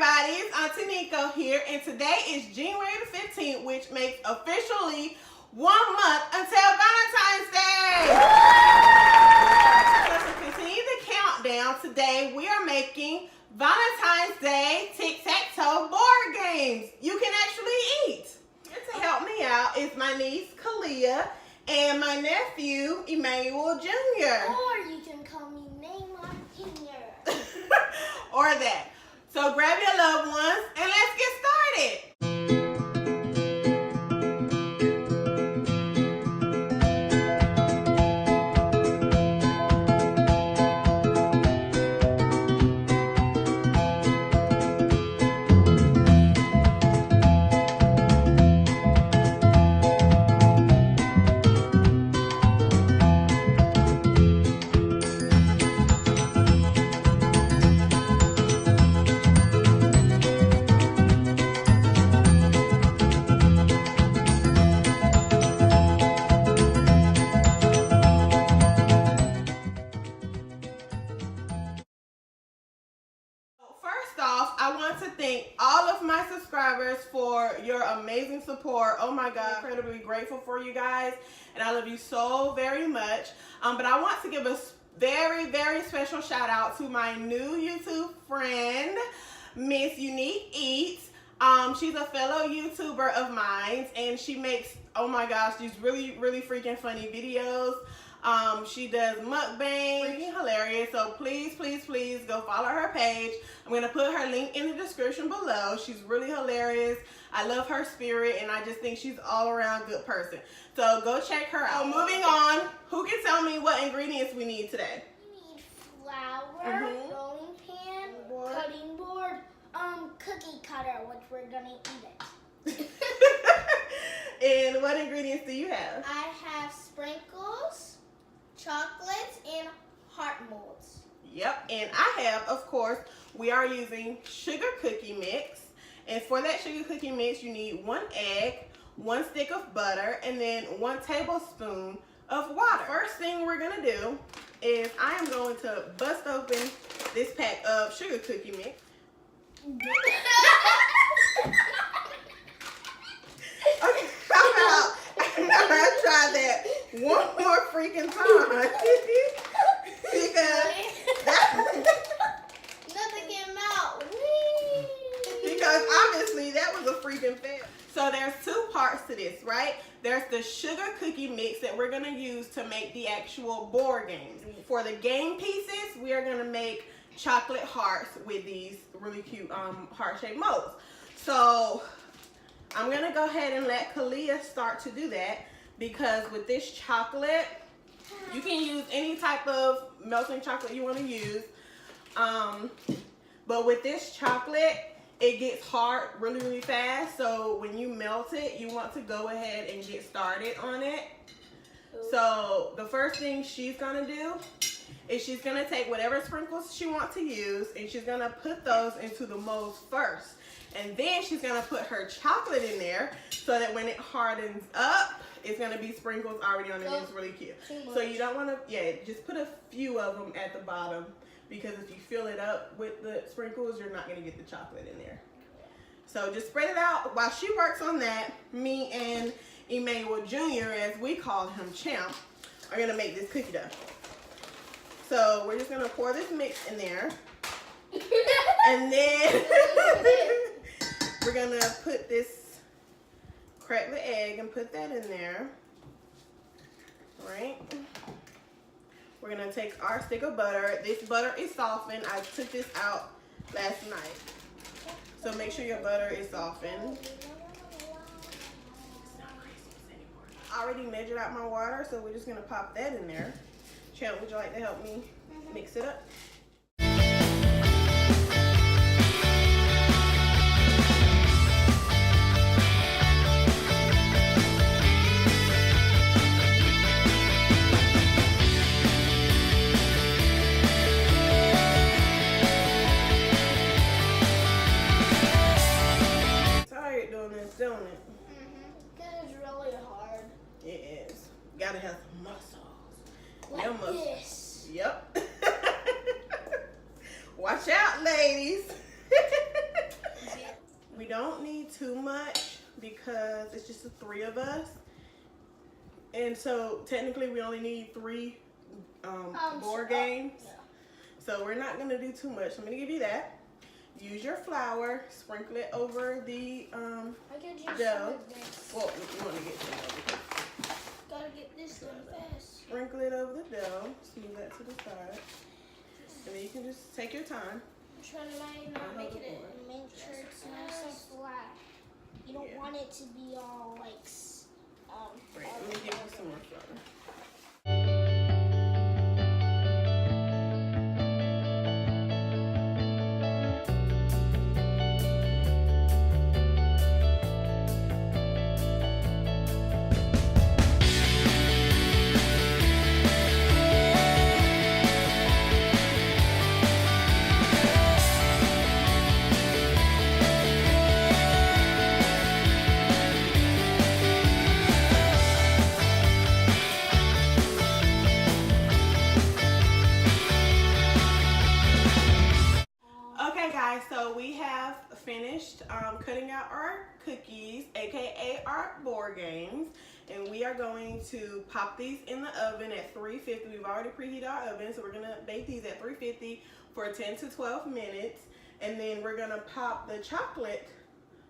everybody, it's Auntie Nico here, and today is January the 15th, which makes officially 1 month until Valentine's Day. So to continue the countdown, today we are making Valentine's Day Tic-Tac-Toe board games you can actually eat. Here to help me out is my niece Khaliyah and my nephew Emmanuel Jr. Or you can call me Neymar Jr. Or that. So grab your loved ones and let's get started. I want to thank all of my subscribers for your amazing support. Oh my God, I'm incredibly grateful for you guys, and I love you so very much. But I want to give a very, very special shout out to my new YouTube friend, Miss Unique Eats. She's a fellow YouTuber of mine, and she makes, oh my gosh, these really, really freaking funny videos. She does mukbang, freaking hilarious. So please, please, please go follow her page. I'm gonna put her link in the description below. She's really hilarious. I love her spirit, and I just think she's all around good person. So go check her out. So moving on, who can tell me what ingredients we need today? We need flour, rolling pan, cutting board, cookie cutter, which we're gonna eat it. And what ingredients do you have? I have sprinkles, chocolates, and heart molds. Yep, and I have, of course, we are using sugar cookie mix. And for that sugar cookie mix, you need 1 egg, 1 stick of butter, and then 1 tablespoon of water. First thing we're gonna do is I am going to bust open this pack of sugar cookie mix. Okay, I'm gonna try that one more freaking time. Because nothing came out. Because obviously that was a freaking fail. So there's 2 parts to this, right? There's the sugar cookie mix that we're gonna use to make the actual board games. For the game pieces, we are gonna make chocolate hearts with these really cute heart-shaped molds. So I'm gonna go ahead and let Khaliyah start to do that, because with this chocolate, you can use any type of melting chocolate you want to use. But with this chocolate, it gets hard really, really fast. So when you melt it, you want to go ahead and get started on it. So the first thing she's gonna do is she's gonna take whatever sprinkles she wants to use, and she's gonna put those into the molds first. And then she's gonna put her chocolate in there so that when it hardens up, it's gonna be sprinkles already on it. It's really cute. So you don't wanna, just put a few of them at the bottom, because if you fill it up with the sprinkles, you're not gonna get the chocolate in there. So just spread it out. While she works on that, me and Emmanuel Jr, as we call him, Champ, are gonna make this cookie dough. So we're just gonna pour this mix in there. And then we're gonna put this, crack the egg and put that in there. Right? We're gonna take our stick of butter. This butter is softened. I took this out last night. So make sure your butter is softened. I already measured out my water, so we're just gonna pop that in there. Champ, would you like to help me mix it up? Don't it? Because it's really hard. It is. Gotta have some muscles. Like this. Yep. Watch out, ladies. it's just the 3 of us. And so technically we only need 3 board games. Yeah. So we're not gonna do too much. I'm gonna give you that. Use your flour, sprinkle it over the I could use dough. some of this. Well, you want to get some of it. Gotta get this done fast. Sprinkle it over the dough. Smooth that to the side. And then you can just take your time. I'm trying to make sure it's nice and flat. You don't want it to be all like Right, let me give you some more flour. So we have finished cutting out our cookies, aka our board games, and we are going to pop these in the oven at 350. We've already preheated our oven, so we're gonna bake these at 350 for 10 to 12 minutes, and then we're gonna pop the chocolate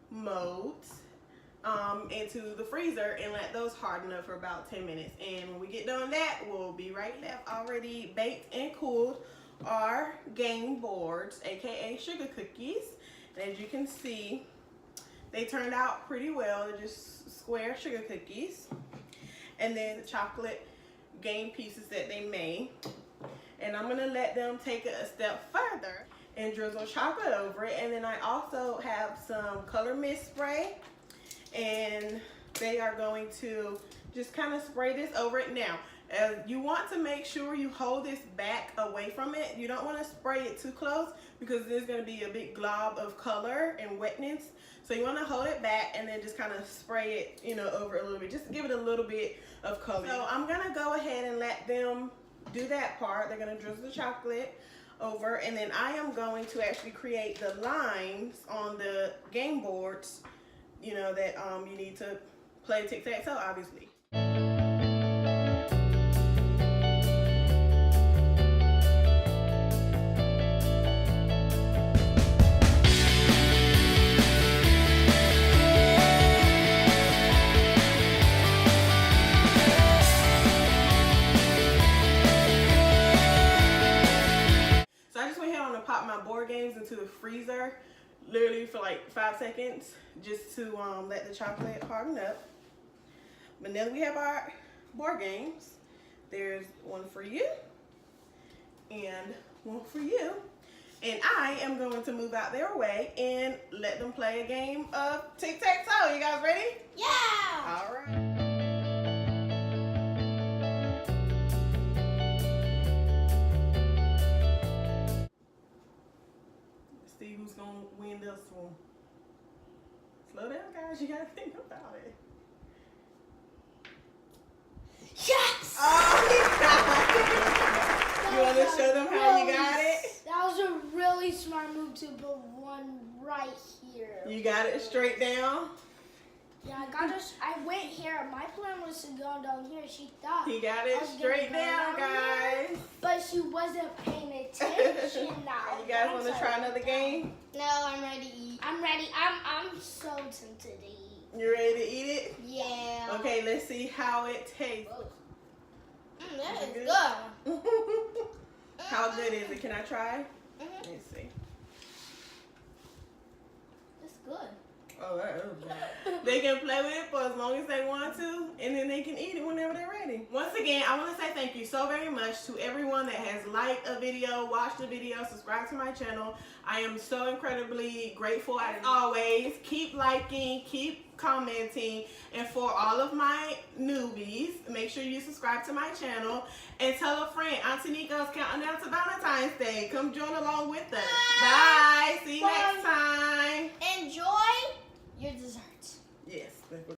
molds into the freezer and let those harden up for about 10 minutes. And when we get done with that, we'll be right back. Already baked and cooled our game boards, aka sugar cookies. And as you can see, they turned out pretty well. They're just square sugar cookies. And then the chocolate game pieces that they made. And I'm gonna let them take it a step further and drizzle chocolate over it. And then I also have some color mist spray, and they are going to just kind of spray this over it. Now, you want to make sure you hold this back away from it. You don't want to spray it too close because there's going to be a big glob of color and wetness. So you want to hold it back and then just kind of spray it, you know, over a little bit. Just give it a little bit of color. So I'm going to go ahead and let them do that part. They're going to drizzle the chocolate over, and then I am going to actually create the lines on the game boards, you know, that you need to play tic-tac-toe, obviously. Pop my board games into the freezer literally for like 5 seconds just to let the chocolate harden up. But now that we have our board games, there's one for you and one for you, and I am going to move out their way and let them play a game of tic-tac-toe. You guys ready? Yeah! All right. See who's gonna win this one. Slow down, guys. You gotta think about it. Yes! Oh, you got it. You wanna show them how you got it? That was a really smart move to put one right here. You got it straight down? Yeah, I went here. My plan was to go down here. She thought He got it straight down, guys. But she wasn't paying attention now. You guys want to try another game? No, I'm ready to eat. I'm ready. I'm so tempted to eat. You ready to eat it? Yeah. Okay, let's see how it tastes. That is good. How good is it? Can I try? Let's see. It's good. Oh, that is good. They can play with it for as long as they want to, and then they can eat it whenever they're ready. Once again, I want to say thank you so very much to everyone that has liked a video, watched the video, subscribed to my channel. I am so incredibly grateful. As always, keep liking, keep commenting, and for all of my newbies, make sure you subscribe to my channel and tell a friend. Auntie Nico's counting down to Valentine's Day. Come join along with us. Bye. See you next time. Enjoy your desserts. Yes.